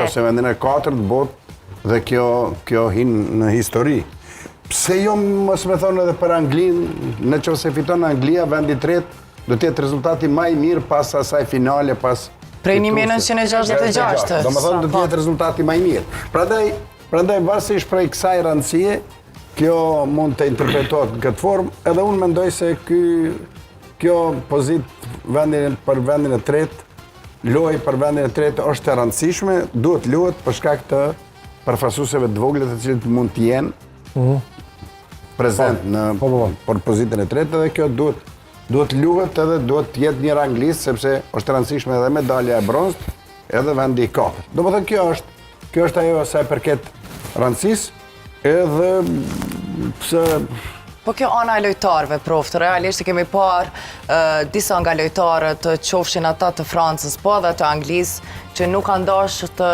ose vendin e 4 botë dhe kjo hinë në histori. Pse jo mos me thonë edhe për Anglinë, në që se fiton Anglia, vendi 3, do tjetë rezultati ma i mirë pas asaj finale, pas... Prej 1966. Do më thonë do tjetë rezultati ma i mirë. Prandaj varësisht prej kësaj rëndësie, kjo mund të interpretohet në këtë formë, edhe unë mendoj se kjo pozit për vendin e 3, loj për vendin e 3 është e rëndësishme, duhet luhet për shkak të përfasuseve të voglet të cilët mund të jenë prezent për pozitën e 3 dhe kjo duhet luhet edhe duhet jetë një ranglistë sepse është rëndësishme edhe medalja e bronzët edhe vendi i 4. Do më thënë kjo është ajo sa i përket rëndësisë edhe pse... Po kjo ana e lojtarëve, proftë, realisht kemi parë disa nga lojtarët qofshin ata të Francës, po edhe të Anglisë, që nuk kanë dashur të